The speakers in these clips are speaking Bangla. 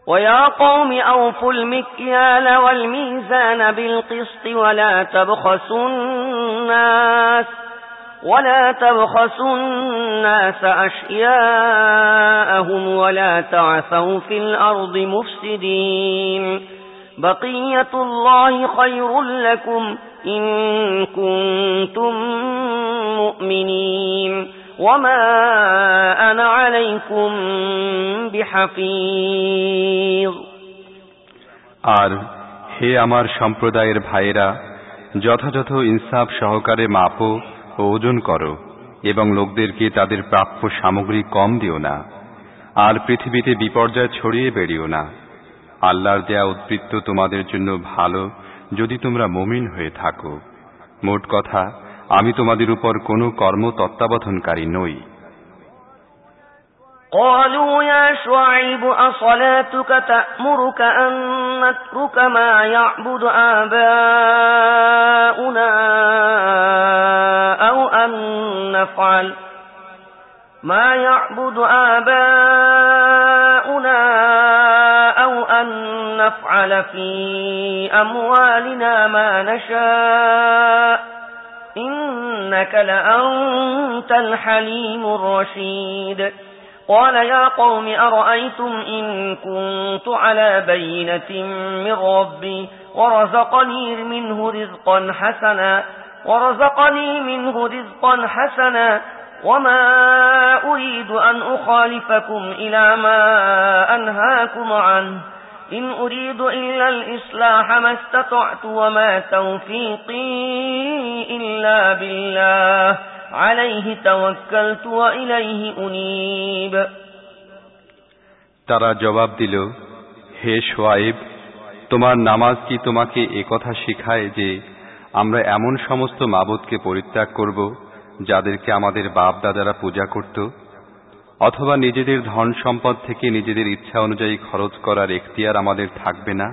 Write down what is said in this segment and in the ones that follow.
ويا قوم أوفوا المكيال والميزان بالقسط ولا تبخسوا الناس أشياءهم ولا تعثوا في الأرض مفسدين بقية الله خير لكم إن كنتم مؤمنين وما أنا عليكم بحفيظ। আর হে আমার সম্প্রদায়ের ভাইরা, যথাযথ ইনসাফ সহকারে মাপো ও ওজন করো এবং লোকদেরকে তাদের প্রাপ্য সামগ্রী কম দিও না। আর পৃথিবীতে বিপর্যয় ছড়িয়ে বেরিও না। আল্লাহর দেয়া উদ্বৃত্ত তোমাদের জন্য ভালো যদি তোমরা মুমিন হয়ে থাকো। মোট কথা, আমি তোমাদের উপর কোনো কর্ম তত্ত্বাবধানকারী নই। قالوا يا شعيب أصلاتك تأمرك أن نترك ما يعبد آباؤنا أو أن نفعل في أموالنا ما نشاء إنك لأنت الحليم الرشيد قال يا قوم أرأيتم إن كنت على بينة من ربي ورزقني منه رزقا حسنا وما أريد أن أخالفكم إلى ما أنهاكم عنه إن أريد إلا الإصلاح ما استطعت وما توفيقي إلا بالله عليه توكلت وإليه أنيب। তারা জবাব দিল, হে শুআয়ব, তোমার নামাজ কি তোমাকে একথা শিখায় যে আমরা এমন সমস্ত মাবুদকে পরিত্যাগ করব যাদেরকে আমাদের বাপ দাদারা পূজা করত? অথবা নিজেদের ধন সম্পদ থেকে নিজেদের ইচ্ছা অনুযায়ী খরচ করার এখতিয়ার আমাদের থাকবে না?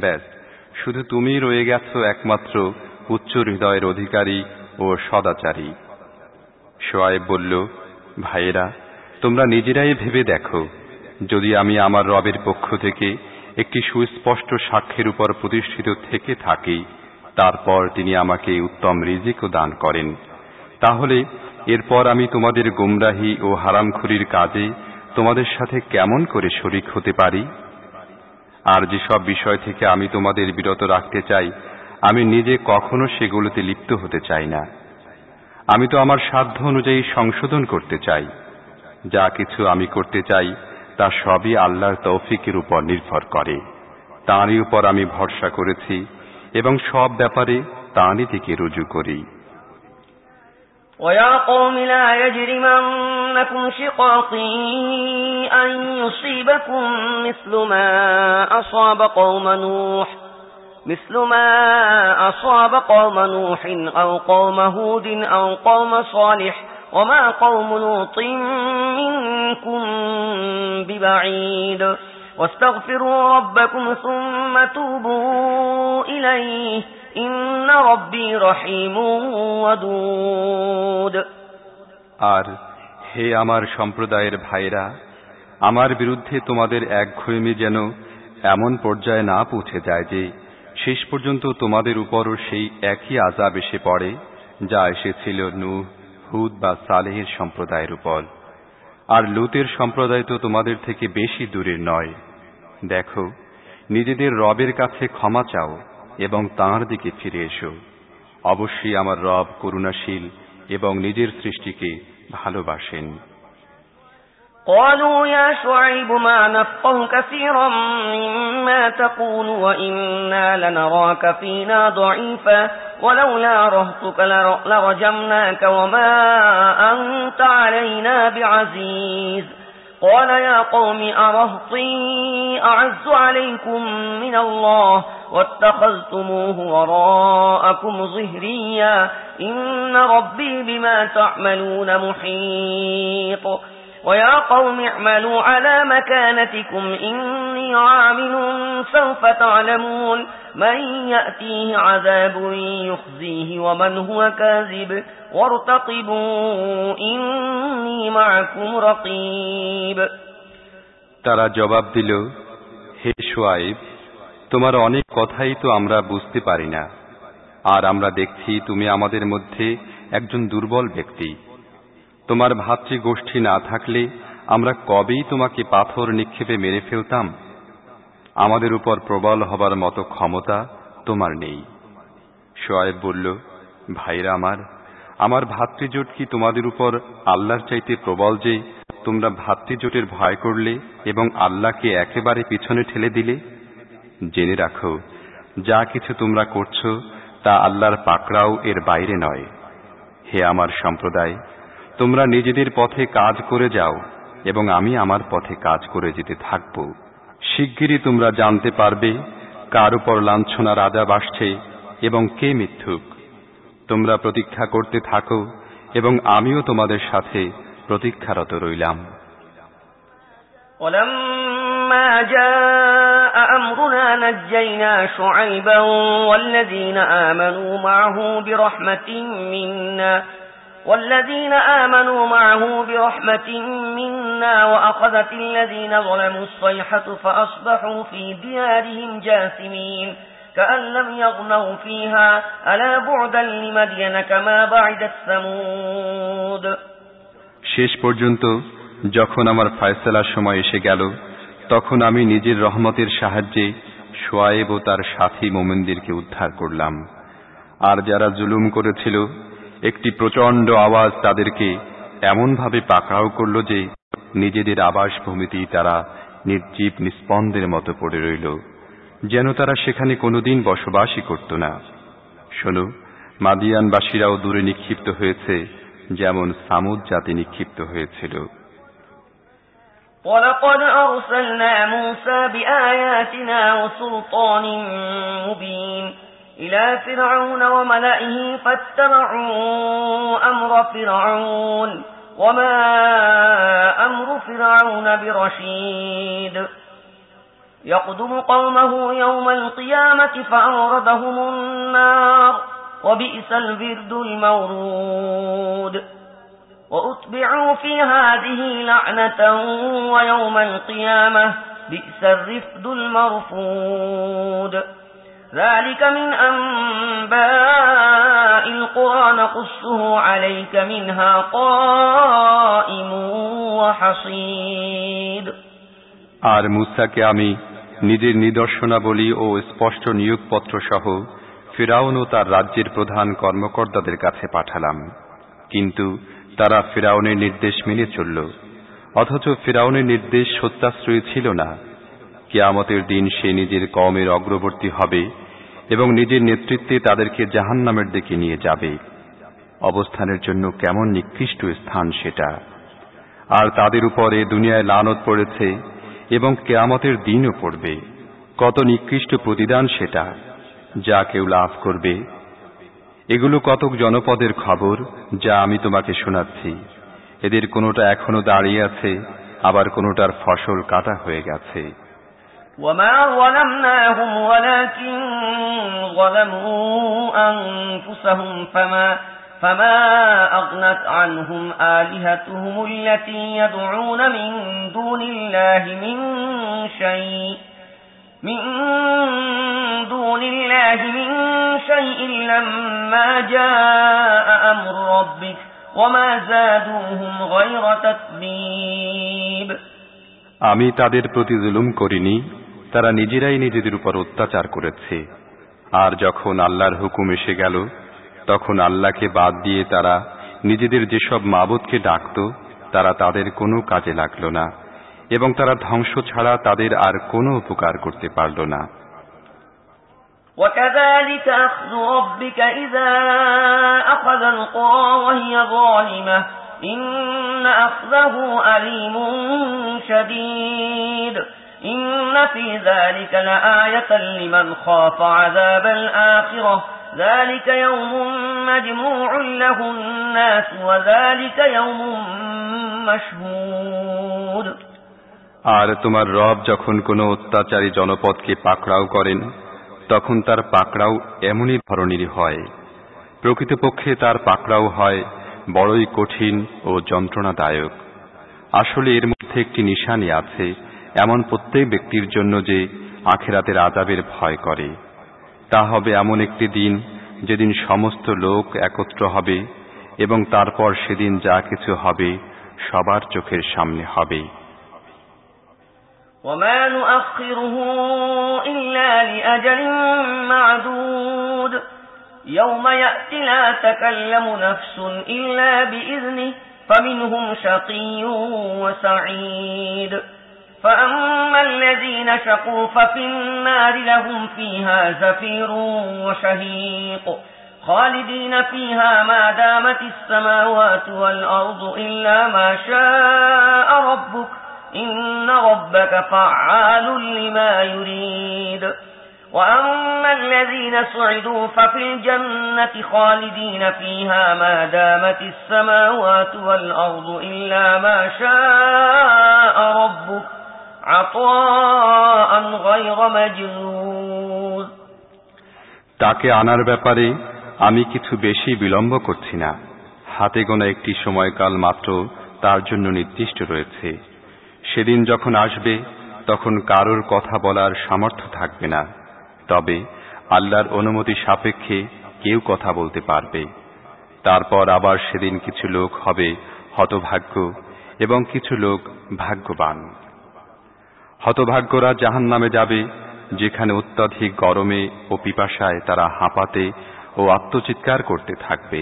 ব্যাস, শুধু তুমি রয়ে গেছো একমাত্র উচ্চ হৃদয়ের অধিকারী ও সদাচারী। শুআয়ব বলল, ভাইয়েরা, তোমরা নিজেরাই ভেবে দেখো, যদি আমি আমার রবের পক্ষ থেকে একটি সুস্পষ্ট সাক্ষ্যের উপর প্রতিষ্ঠিত থেকে থাকি, তারপর তিনি আমাকে উত্তম রিজিকও দান করেন, তাহলে এরপর আমি তোমাদের গুমরাহি ও হারামখুরির কাজে তোমাদের সাথে কেমন করে শরীক হতে পারি? আর যেসব বিষয় থেকে আমি তোমাদের বিরত রাখতে চাই, আমি নিজে কখনো সেগুলোতে লিপ্ত হতে চাই না। আমি তো আমার সাধ্য অনুযায়ী সংশোধন করতে চাই। যা কিছু আমি করতে চাই তা সবই আল্লাহর তৌফিকের উপর নির্ভর করে। তাঁরই উপর আমি ভরসা করেছি এবং সব ব্যাপারে তাঁরই দিকে রুজু করি। ويا قوم لا يجرمنكم شقاقي أن يصيبكم مثل ما أصاب قوم نوح أو قوم هود أو قوم صالح وما قوم لوط منكم ببعيد واستغفروا ربكم ثم توبوا إليه إن ربي رحيم ودود। আর হে আমার সম্প্রদায়ের ভাইরা, আমার বিরুদ্ধে তোমাদের একঘয়েমি যেন এমন পর্যায়ে না পৌঁছে যায় যে শেষ পর্যন্ত তোমাদের উপরও সেই একই আযাব এসে পড়ে যা এসেছিল নূহ, হুদ বা সালেহের সম্প্রদায়ের উপর। আর লূতের সম্প্রদায় তো তোমাদের থেকে বেশি দূরের নয়। দেখো, নিজেদের রবের কাছে ক্ষমা চাও এবং তাঁর দিকে ফিরে এসো। অবশ্যই আমার রব করুণাশীল এবং নিজের সৃষ্টিকে ভালোবাসেন। قالوا يا شعيب ما نفقه كثيرا مما تقول وإنا لنراك فينا ضعيفا ولولا رهطك لرجمناك وما أنت علينا بعزيز قال يا قوم أرهطي أعز عليكم من الله واتخذتموه وراءكم ظهريا إن ربي بما تعملون محيط ويا قوم اعملوا على مكانتكم إني عامل سوف تعلمون من يأتيه عذاب يخزيه ومن هو كاذب وارتقبوا إني معكم رقيب। তারা জবাব দিল, শুআয়ব, তোমার অনেক কথাই তো আমরা বুঝতে পারি না, আর আমরা দেখছি তুমি আমাদের মধ্যে একজন দুর্বল ব্যক্তি। তোমার ভাতৃগোষ্ঠী না থাকলে আমরা কবেই তোমাকে পাথর নিক্ষেপে মেরে ফেলতাম। আমাদের উপর প্রবল হবার মতো ক্ষমতা তোমার নেই। শুআয়ব বলল, ভাইরা আমার ভাতৃজোট কি তোমাদের উপর আল্লাহর চাইতে প্রবল যে তোমরা ভাতৃজোটের ভয় করলে এবং আল্লাহকে একেবারে পিছনে ঠেলে দিলে? জেনে রাখো, যা কিছু তোমরা করছো তা আল্লাহর পাকড়াও এর বাইরে নয়। হে আমার সম্প্রদায়, তোমরা নিজেদের পথে কাজ করে যাও এবং আমি আমার পথে কাজ করে যেতে থাকব। শিগগিরই তোমরা জানতে পারবে কার উপর লাঞ্ছনার আযাব আসছে এবং কে মিথ্যুক। তোমরা প্রতীক্ষা করতে থাকো এবং আমিও তোমাদের সাথে প্রতীক্ষারত রইলাম। ولما جاء أمرنا نجينا شعيبا والذين آمنوا معه برحمة منا وأخذت الذين ظلموا الصيحة فأصبحوا في ديارهم جاثمين كأن لم يغنوا فيها ألا بعدا لمدين كما بعدت ثمود। শেষ পর্যন্ত যখন আমার ফয়সালার সময় এসে গেল, তখন আমি নিজের রহমতের সাহায্যে শুআয়ব ও তার সাথী মুমিনদেরকে উদ্ধার করলাম। আর যারা জুলুম করেছিল, একটি প্রচণ্ড আওয়াজ তাদেরকে এমনভাবে পাকড়াও করল যে নিজেদের আবাসভূমিতেই তারা নির্জীব নিস্পন্দের মতো পড়ে রইল, যেন তারা সেখানে কোনোদিন বসবাসই করত না। শোনো, মাদিয়ানবাসীরাও দূরে নিক্ষিপ্ত হয়েছে, যেমন সামুদ জাতি নিক্ষিপ্ত হয়েছিল। وَلَقَدْ أَرْسَلْنَا مُوسَى بِآيَاتِنَا وَسُلْطَانٍ مُبِينٍ إِلَى فِرْعَوْنَ وَمَلَئِهِ فَاتَّبَعُوا أَمْرَ فِرْعَوْنَ وَمَا أَمْرُ فِرْعَوْنَ بِرَشِيدٍ يَقْدُمُ قَوْمَهُ يَوْمَ الْقِيَامَةِ فَأَوْرَدَهُمُ النَّارَ وَبِئْسَ الْوِرْدُ الْمَوْرُودُ وَأُتْبِعُوا فِي هَذِهِ لَعْنَةً وَيَوْمَ الْقِيَامَةِ بِئْسَ الرِّفْدُ الْمَرْفُودُ ذَلِكَ مِنْ أَنْبَاءِ الْقُرَى نَقُصُّهُ عَلَيْكَ مِنْهَا قَائِمٌ وَحَصِيدٌ। আর মূসাকে আমি নিজের নিদর্শনাবলী ও স্পষ্ট নিয়োগপত্র সহ ফিরআউন ও তার রাজ্যের প্রধান কর্মকর্তাদের কাছে পাঠালাম, কিন্তু তারা ফিরআউনের নির্দেশ মেনে চলল, অথচ ফিরআউনের নির্দেশ সত্যাশ্রয়ী ছিল না। কিয়ামতের দিন সে নিজের কওমের অগ্রবর্তী হবে এবং নিজের নেতৃত্বে তাদেরকে জাহান্নামের দিকে নিয়ে যাবে। অবস্থানের জন্য কেমন নিকৃষ্ট স্থান সেটা! আর তাদের উপরে দুনিয়ায় লানত পড়েছে এবং কিয়ামতের দিনও পড়বে। কত নিকৃষ্ট প্রতিদান সেটা, যা কেউ লাভ করবে। এগুলো কতক জনপদের খবর যা আমি তোমাকে শোনাচ্ছি। এদের কোনোটা এখনো দাঁড়িয়ে আছে, আবার কোনোটার ফসল কাটা হয়ে গেছে। وَمَا ظَلَمْنَاهُمْ وَلَكِنْ ظَلَمُوا أَنفُسَهُمْ فَمَا أَغْنَتْ عَنْهُمْ آلِهَتُهُمُ الَّتِي يَدْعُونَ مِن دُونِ اللَّهِ مِن شَيْءٍ لَّمَّا جَاءَ أَمْرُ رَبِّكَ وَمَا زَادُوهُمْ غَيْرَ تَتْبِيبٍ। আমি তাদের প্রতি জুলুম করিনি, তারা নিজেরাই নিজেদের উপর অত্যাচার করেছে। আর যখন আল্লাহর হুকুম এসে গেল, তখন আল্লাহকে বাদ দিয়ে তারা নিজেদের যেসব মাবুদকে ডাকত, তারা তাদের কোনো কাজে লাগল না এবং তারা ধ্বংস ছাড়া তাদের আর কোনো উপকার করতে পারল না। وَكَذَلِكَ أَخْذُ رَبِّكَ إِذَا أَخَذَ الْقُرَى وَهِيَ ظَالِمَةٌ إِنَّ أَخْذَهُ أَلِيمٌ شَدِيدٌ إِنَّ فِي ذَلِكَ لَآيَةً لِمَنْ خَافَ عَذَابَ الْآخِرَةِ ذَلِكَ يَوْمٌ مَجْمُوعٌ لَهُ النَّاسُ وَذَلِكَ يَوْمٌ مَشْهُودٌ। আর তোমার রব যখন কোনো অত্যাচারী জনপদকে পাকড়াও করেন, তখন তার পাকড়াও এমনই ধরনেরই হয়। প্রকৃতপক্ষে তার পাকড়াও হয় বড়ই কঠিন ও যন্ত্রণাদায়ক। আসলে এর মধ্যে একটি নিশানি আছে এমন প্রত্যেক ব্যক্তির জন্য যে আখিরাতের আযাবের ভয় করে। তা হবে এমন একটি দিন যেদিন সমস্ত লোক একত্র হবে এবং তারপর সেদিন যা কিছু হবে সবার চোখের সামনে হবে। وما نؤخره إلا لأجل معدود يوم يأتي لا تكلم نفس إلا بإذنه فمنهم شقي وسعيد فأما الذين شقوا ففي النار لهم فيها زفير وشهيق خالدين فيها ما دامت السماوات والأرض إلا ما شاء ربك إن ربك فعال لما يريد وأما الذين سعدوا ففي الجنة خالدين فيها ما دامت السماوات والأرض إلا ما شاء ربك عطاء غير مجذوذ তাকে আনার ব্যাপারে আমি কিছু বেশি বিলম্ব করছি না। হাতে গোনা একটি সময়কাল মাত্র তার জন্য নির্দিষ্ট রয়েছে। সেদিন যখন আসবে তখন কারোর কথা বলার সামর্থ্য থাকবে না, তবে আল্লাহর অনুমতি সাপেক্ষে কেউ কথা বলতে পারবে। তারপর আবার সেদিন কিছু লোক হবে হতভাগ্য এবং কিছু লোক ভাগ্যবান। হতভাগ্যরা জাহান্নামে যাবে, যেখানে অত্যধিক গরমে ও পিপাসায় তারা হাঁপাতে ও আত্মচিৎকার করতে থাকবে।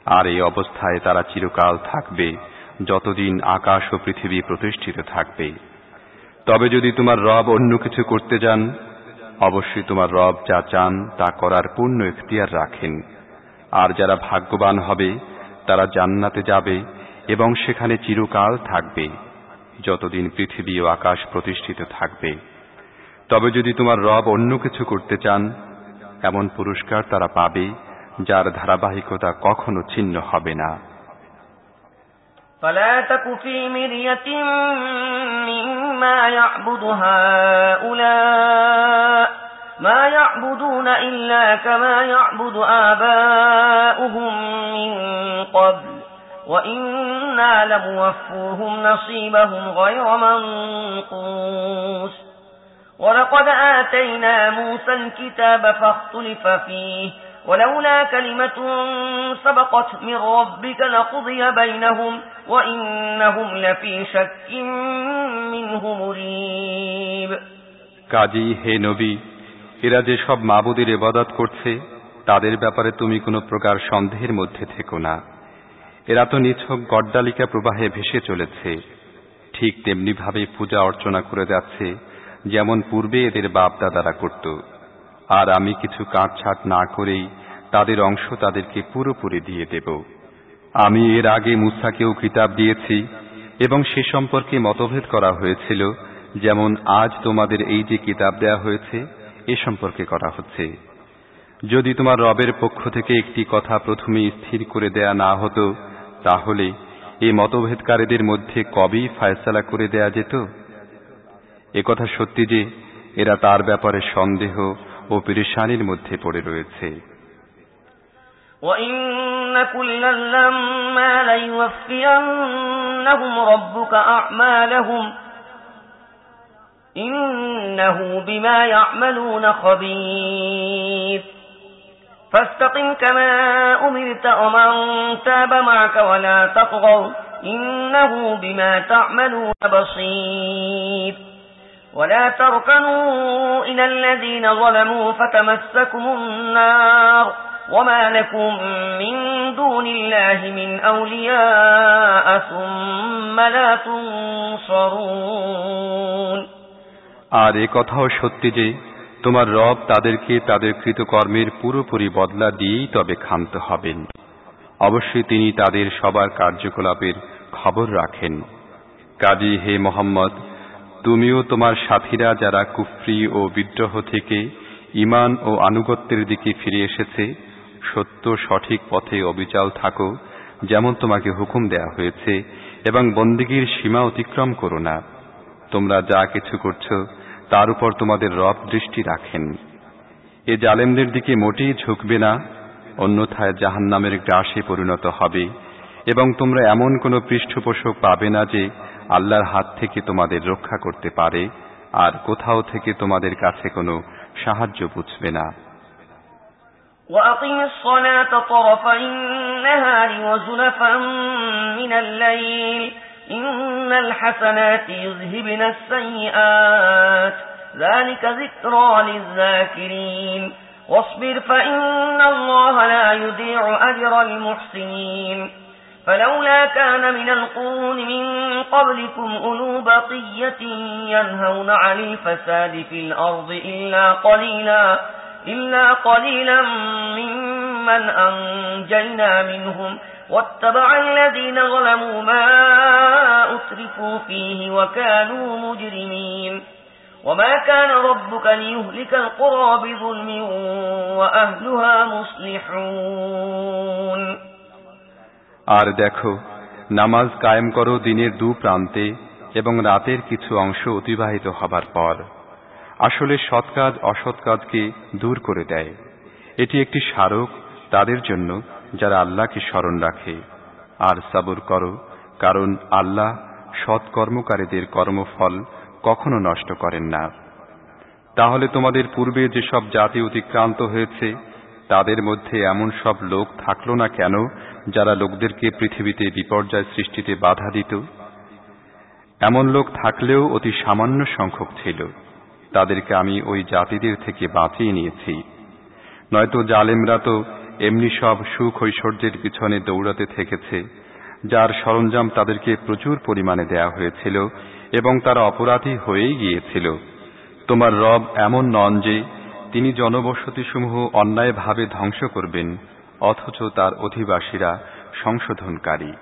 আর এই অবস্থায় তারা চিরকাল থাকবে যতদিন আকাশ ও পৃথিবী প্রতিষ্ঠিত থাকবে। তবে যদি তোমার রব অন্য কিছু করতে যান, অবশ্যই তোমার রব যা চান তা করার পূর্ণ ইখতিয়ার রাখেন। আর যারা ভাগ্যবান হবে তারা জান্নাতে যাবে এবং সেখানে চিরকাল থাকবে যতদিন পৃথিবী ও আকাশ প্রতিষ্ঠিত থাকবে। তবে যদি তোমার রব অন্য কিছু করতে চান, এমন পুরস্কার তারা পাবে যার ধারাবাহিকতা কখনো ছিন্ন হবে না। فلا تك في مرية مما يعبد هؤلاء ما يعبدون إلا كما يعبد آباؤهم من قبل وإنا لموفوهم نصيبهم غير منقوص ولقد آتينا موسى الكتاب فاختلف فيه ولولا كلمة سبقت من ربك لقضي بينهم وإنهم لفي شك منه مريب কাজী হে নবী, এরা যে সব মাবুদের ইবাদত করছে তাদের ব্যাপারে তুমি কোনো প্রকার সন্দেহের মধ্যে থেকো না। এরা তো নিছক গড্ডালিকা প্রবাহে ভেসে চলেছে, ঠিক তেমনি ভাবে পূজা অর্চনা করে যাচ্ছে যেমন পূর্বে এদের বাপ দাদারা করত। আর আমি কিছু কাটছাট না করেই তাদের অংশ তাদেরকে পুরোপুরি দিয়ে দেব। আমি এর আগে মূসাকেও কিতাব দিয়েছি এবং সে সম্পর্কে মতভেদ করা হয়েছিল, যেমন আজ তোমাদের এই যে কিতাব দেয়া হয়েছে এ সম্পর্কে করা হচ্ছে। যদি তোমার রবের পক্ষ থেকে একটি কথা প্রথমেই স্থির করে দেয়া না হতো, তাহলে এই মতভেদকারীদের মধ্যে কবেই ফয়সালা করে দেয়া যেত। একথা সত্যি যে এরা তার ব্যাপারে সন্দেহ ও পেরেশানির মধ্যে পড়ে রয়েছে। وَإِنَّ كُلًّا لَّمَّا لَيُوَفِّيَنَّهُمْ رَبُّكَ أَعْمَالَهُمْ إِنَّهُ بِمَا يَعْمَلُونَ خَبِيرٌ فَاسْتَقِمْ كَمَا أُمِرْتَ وَمَن تَابَ مَعَكَ وَلَا تَطْغَوْا إِنَّهُ بِمَا تَعْمَلُونَ بَصِيرٌ ولا تركنوا إلى الذين ظلموا فتمسكم النار وما لكم من دون الله من أولياء ثم لا تنصرون আর এ কথাও সত্যি যে তোমার রব তাদেরকে তাদের কৃতকর্মের পুরোপুরি বদলা দিয়েই তবে ক্ষান্ত হবেন। অবশ্যই তিনি তাদের সবার কার্যকলাপের খবর রাখেন। কাজী হে মোহাম্মদ, তুমিও তোমার সাথীরা যারা কুফরি ও বিদ্রোহ থেকে ঈমান ও আনুগত্যের দিকে ফিরে এসেছে সত্য সঠিক পথে অবিচল থাকো, যেমন তোমাকে হুকুম দেয়া হয়েছে, এবং বন্দেগীর সীমা অতিক্রম করো না। তোমরা যা কিছু করছো তার উপর তোমাদের রব দৃষ্টি রাখেন। এ জালেমদের দিকে মোটেই ঝুঁকবে না, অন্যথায় জাহান্নামের গ্রাসে পরিণত হবে, এবং তোমরা এমন কোনো পৃষ্ঠপোষক পাবে না যে আল্লাহর হাত থেকে তোমাদের রক্ষা করতে পারে, আর কোথাও থেকে তোমাদের কাছে কোনো সাহায্য বুঝবে না। وأقم الصلاة طرفي النهار وزلفا من الليل إن الحسنات يذهبن السيئات ذلك ذكرى للذاكرين واصبر فإن الله لا يضيع أجر المحسنين فلولا كان من القرون من قبلكم أولو بقية ينهون عن الفساد في الأرض إلا قليلا ممن أنجينا منهم واتبع الذين ظلموا ما أترفوا فيه وكانوا مجرمين وما كان ربك ليهلك القرى بظلم وأهلها مصلحون আর দেখো, নামাজ কায়েম করো দিনের দু প্রান্তে এবং রাতের কিছু অংশ অতিবাহিত হবার পর। আসলে সৎ কাজ অসৎ কাজকে দূর করে দেয়। এটি একটি স্মারক তাদের জন্য যারা আল্লাহকে স্মরণ রাখে। আর সবর করো, কারণ আল্লাহ সৎ কর্মকারীদের কর্মফল কখনো নষ্ট করেন না। তাহলে তোমাদের পূর্বে যেসব জাতি অতিক্রান্ত হয়েছে তাদের মধ্যে এমন সব লোক থাকলো না কেন যারা লোকদেরকে পৃথিবীতে বিপর্যয় সৃষ্টিতে বাধা দিত? এমন লোক থাকলেও অতি সামান্য সংখ্যক ছিল। তাদেরকে আমি ওই জাতিদের থেকে বাঁচিয়ে নিয়েছি। নয়তো জালেমরা তো এমনি সব সুখ ঐশ্বর্যের পিছনে দৌড়াতে থেকেছে, যার সরঞ্জাম তাদেরকে প্রচুর পরিমাণে দেয়া হয়েছিল এবং তারা অপরাধী হয়েই গিয়েছিল। তোমার রব এমন নন যে তিনি জনবসতিসমূহ অন্যায়ভাবে ধ্বংস করবেন, অথচ তার অধিবাসীরা সংশোধনকারী।